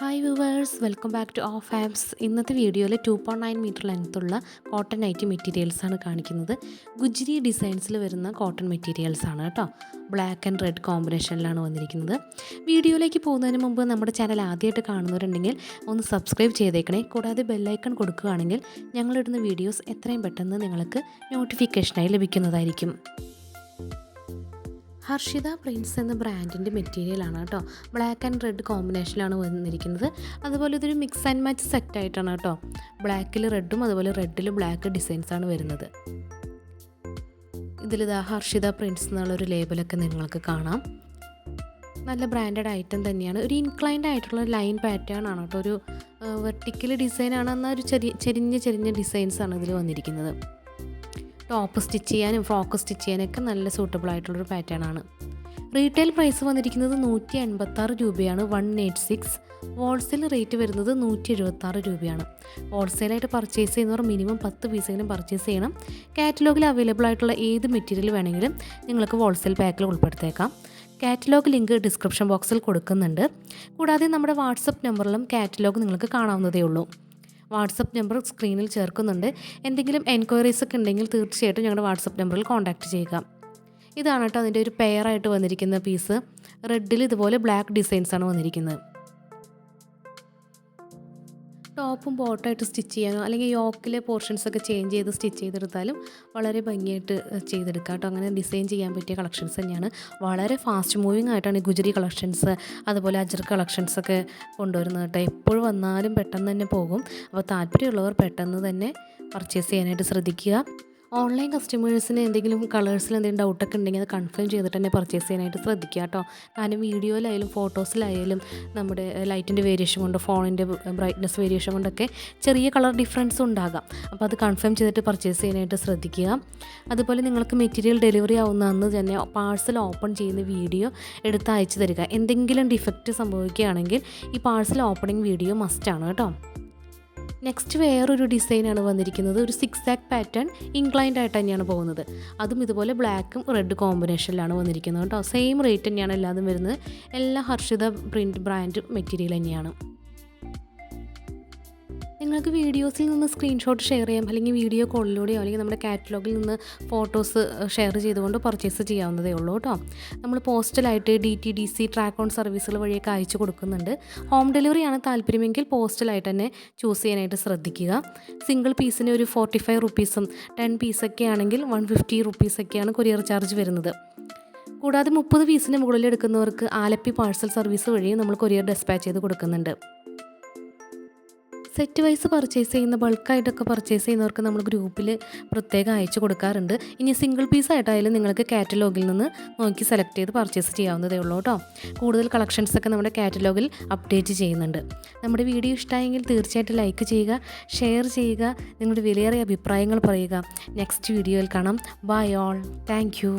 Hi viewers, welcome back to of apps. ഇന്നത്തെ വീഡിയോയിൽ 2.9 metre ലെങ്ത്തുള്ള കോട്ടൺ നൈറ്റി മെറ്റീരിയൽസാണ് കാണിക്കുന്നത്. ഗുജ്രി ഡിസൈൻസിൽ വരുന്ന കോട്ടൺ മെറ്റീരിയൽസാണ് കേട്ടോ. ബ്ലാക്ക് ആൻഡ് റെഡ് കോമ്പിനേഷനിലാണ് വന്നിരിക്കുന്നത്. വീഡിയോയിലേക്ക് പോകുന്നതിന് മുമ്പ് നമ്മുടെ ചാനൽ ആദ്യമായിട്ട് കാണുന്നവരുണ്ടെങ്കിൽ ഒന്ന് സബ്സ്ക്രൈബ് ചെയ്തേക്കണേ. കൂടാതെ ബെല്ലൈക്കൺ കൊടുക്കുകയാണെങ്കിൽ ഞങ്ങളിടുന്ന വീഡിയോസ് എത്രയും പെട്ടെന്ന് നിങ്ങൾക്ക് നോട്ടിഫിക്കേഷനായി ലഭിക്കുന്നതായിരിക്കും. ഹർഷിത പ്രിൻസ് എന്ന ബ്രാൻഡിൻ്റെ മെറ്റീരിയലാണ് കേട്ടോ. ബ്ലാക്ക് ആൻഡ് റെഡ് കോമ്പിനേഷനിലാണ് വന്നിരിക്കുന്നത്. അതുപോലെ ഇതൊരു മിക്സ് ആൻഡ് മാച്ച് സെറ്റായിട്ടാണ് കേട്ടോ. ബ്ലാക്കിൽ റെഡും അതുപോലെ റെഡിൽ ബ്ലാക്ക് ഡിസൈൻസാണ് വരുന്നത്. ഇതിലിതാ ഹർഷിത പ്രിൻസ് എന്നുള്ളൊരു ലേബലൊക്കെ നിങ്ങൾക്ക് കാണാം. നല്ല ബ്രാൻഡഡ് ഐറ്റം തന്നെയാണ്. ഒരു ഇൻക്ലൈൻഡ് ആയിട്ടുള്ള ലൈൻ പാറ്റേൺ ആണ് കേട്ടോ. ഒരു വെർട്ടിക്കൽ ഡിസൈനാണ്, എന്നാൽ ഒരു ചെരിഞ്ഞ ഡിസൈൻസാണ് ഇതിൽ വന്നിരിക്കുന്നത്. ടോപ്പ് സ്റ്റിച്ച് ചെയ്യാനും ഫ്രോക്ക് സ്റ്റിച്ച് ചെയ്യാനൊക്കെ നല്ല സൂട്ടബിൾ ആയിട്ടുള്ളൊരു പാറ്റേൺ ആണ്. റീറ്റെയിൽ പ്രൈസ് വന്നിരിക്കുന്നത് 186 രൂപയാണ്, 186. ഹോൾസെയിൽ റേറ്റ് വരുന്നത് 176 രൂപയാണ്. ഹോൾസെയിലായിട്ട് പർച്ചേസ് ചെയ്യുന്നവർ മിനിമം 10 പീസെങ്കിലും പർച്ചേസ് ചെയ്യണം. കാറ്റലോഗിൽ അവൈലബിൾ ആയിട്ടുള്ള ഏത് മെറ്റീരിയൽ വേണമെങ്കിലും നിങ്ങൾക്ക് ഹോൾസെയിൽ പാക്കിൽ ഉൾപ്പെടുത്തേക്കാം. കാറ്റലോഗ് ലിങ്ക് ഡിസ്ക്രിപ്ഷൻ ബോക്സിൽ കൊടുക്കുന്നുണ്ട്. കൂടാതെ നമ്മുടെ വാട്സപ്പ് നമ്പറിലും കാറ്റലോഗ് നിങ്ങൾക്ക് കാണാവുന്നതേ ഉള്ളൂ. വാട്സപ്പ് നമ്പർ സ്ക്രീനിൽ ചേർക്കുന്നുണ്ട്. എന്തെങ്കിലും എൻക്വയറീസ് ഒക്കെ ഉണ്ടെങ്കിൽ തീർച്ചയായിട്ടും ഞങ്ങളുടെ വാട്സപ്പ് നമ്പറിൽ കോൺടാക്റ്റ് ചെയ്യുക. ഇതാണ് കേട്ടോ അതിൻ്റെ ഒരു പെയറായിട്ട് വന്നിരിക്കുന്ന പീസ്. റെഡിൽ ഇതുപോലെ ബ്ലാക്ക് ഡിസൈൻസാണ് വന്നിരിക്കുന്നത്. ടോപ്പും ബോട്ടായിട്ട് സ്റ്റിച്ച് ചെയ്യാനോ അല്ലെങ്കിൽ യോക്കിലെ പോർഷൻസൊക്കെ ചേഞ്ച് ചെയ്ത് സ്റ്റിച്ച് ചെയ്തെടുത്താലും വളരെ ഭംഗിയായിട്ട് ചെയ്തെടുക്കാം കേട്ടോ. അങ്ങനെ ഡിസൈൻ ചെയ്യാൻ പറ്റിയ കളക്ഷൻസ് തന്നെയാണ്. വളരെ ഫാസ്റ്റ് മൂവിങ് ആയിട്ടാണ് ഈ ഗുജറി കളക്ഷൻസ് അതുപോലെ അജ്രക് കളക്ഷൻസൊക്കെ കൊണ്ടുവരുന്നത് കേട്ടോ. എപ്പോഴും വന്നാലും പെട്ടെന്ന് തന്നെ പോകും. അപ്പോൾ താല്പര്യമുള്ളവർ പെട്ടെന്ന് തന്നെ പർച്ചേസ് ചെയ്യാനായിട്ട് ശ്രദ്ധിക്കുക. ഓൺലൈൻ കസ്റ്റമേഴ്സിന് എന്തെങ്കിലും കളേഴ്സിൽ എന്തെങ്കിലും ഡൗട്ടൊക്കെ ഉണ്ടെങ്കിൽ അത് കൺഫേം ചെയ്തിട്ട് തന്നെ പർച്ചേസ് ചെയ്യാനായിട്ട് ശ്രദ്ധിക്കുക കേട്ടോ. കാരണം വീഡിയോയിലായാലും ഫോട്ടോസിലായാലും നമ്മുടെ ലൈറ്റിൻ്റെ വേരിയേഷൻ കൊണ്ട് ഫോണിൻ്റെ ബ്രൈറ്റ്നസ് വേരിയേഷൻ കൊണ്ടൊക്കെ ചെറിയ കളർ ഡിഫറൻസ് ഉണ്ടാകാം. അപ്പോൾ അത് കൺഫേം ചെയ്തിട്ട് പർച്ചേസ് ചെയ്യാനായിട്ട് ശ്രദ്ധിക്കുക. അതുപോലെ നിങ്ങൾക്ക് മെറ്റീരിയൽ ഡെലിവറി ആവുന്ന അന്ന് തന്നെ പാഴ്സൽ ഓപ്പൺ ചെയ്യുന്ന വീഡിയോ എടുത്ത് അയച്ചു തരിക. എന്തെങ്കിലും ഡിഫക്റ്റ് സംഭവിക്കുകയാണെങ്കിൽ ഈ പാഴ്സൽ ഓപ്പണിംഗ് വീഡിയോ മസ്റ്റാണ് കേട്ടോ. നെക്സ്റ്റ് വേറൊരു ഡിസൈനാണ് വന്നിരിക്കുന്നത്. ഒരു 6 പാറ്റേൺ ഇൻക്ലൈൻഡ് ആയിട്ട് തന്നെയാണ് പോകുന്നത്. അതും ഇതുപോലെ ബ്ലാക്കും റെഡ് കോമ്പിനേഷനിലാണ് വന്നിരിക്കുന്നത് കേട്ടോ. സെയിം റേറ്റ് തന്നെയാണ് എല്ലാതും വരുന്നത്. എല്ലാം ഹർഷിത പ്രിൻറ്റ് ബ്രാൻഡ് മെറ്റീരിയൽ തന്നെയാണ്. നിങ്ങൾക്ക് വീഡിയോസിൽ നിന്ന് സ്ക്രീൻഷോട്ട് ഷെയർ ചെയ്യാം, അല്ലെങ്കിൽ വീഡിയോ കോളിലൂടെയോ അല്ലെങ്കിൽ നമ്മുടെ കാറ്റലോഗിൽ നിന്ന് ഫോട്ടോസ് ഷെയർ ചെയ്തുകൊണ്ട് പർച്ചേസ് ചെയ്യാവുന്നതേ ഉള്ളൂ കേട്ടോ. നമ്മൾ പോസ്റ്റലായിട്ട് DTDC ട്രാക്ക് ഓൺ സർവീസുകൾ വഴിയൊക്കെ അയച്ചു കൊടുക്കുന്നുണ്ട്. ഹോം ഡെലിവറിയാണ് താല്പര്യമെങ്കിൽ പോസ്റ്റലായിട്ട് തന്നെ ചൂസ് ചെയ്യാനായിട്ട് ശ്രദ്ധിക്കുക. സിംഗിൾ പീസിന് ഒരു 45 റുപ്പീസും 10 പീസൊക്കെ ആണെങ്കിൽ 150 റുപ്പീസൊക്കെയാണ് കൊറിയർ ചാർജ് വരുന്നത്. കൂടാതെ 30 പീസിന് മുകളിൽ എടുക്കുന്നവർക്ക് ആലപ്പി പാഴ്സൽ സർവീസ് വഴി നമ്മൾ കൊറിയർ ഡെസ്പാച്ച് ചെയ്ത് കൊടുക്കുന്നുണ്ട്. സെറ്റ് വൈസ് പർച്ചേസ് ചെയ്യുന്ന ബൾക്കായിട്ടൊക്കെ പർച്ചേസ് ചെയ്യുന്നവർക്ക് നമ്മൾ ഗ്രൂപ്പിൽ പ്രത്യേകം അയച്ചു കൊടുക്കാറുണ്ട്. ഇനി സിംഗിൾ പീസായിട്ടായാലും നിങ്ങൾക്ക് കാറ്റലോഗിൽ നിന്ന് നോക്കി സെലക്ട് ചെയ്ത് പർച്ചേസ് ചെയ്യാവുന്നതേ ഉള്ളൂ കേട്ടോ. കൂടുതൽ കളക്ഷൻസൊക്കെ നമ്മുടെ കാറ്റലോഗിൽ അപ്ഡേറ്റ് ചെയ്യുന്നുണ്ട്. നമ്മുടെ വീഡിയോ ഇഷ്ടമായെങ്കിൽ തീർച്ചയായിട്ടും ലൈക്ക് ചെയ്യുക, ഷെയർ ചെയ്യുക, നിങ്ങളുടെ വിലയേറിയ അഭിപ്രായങ്ങൾ പറയുക. നെക്സ്റ്റ് വീഡിയോയിൽ കാണാം. Bye all. Thank U.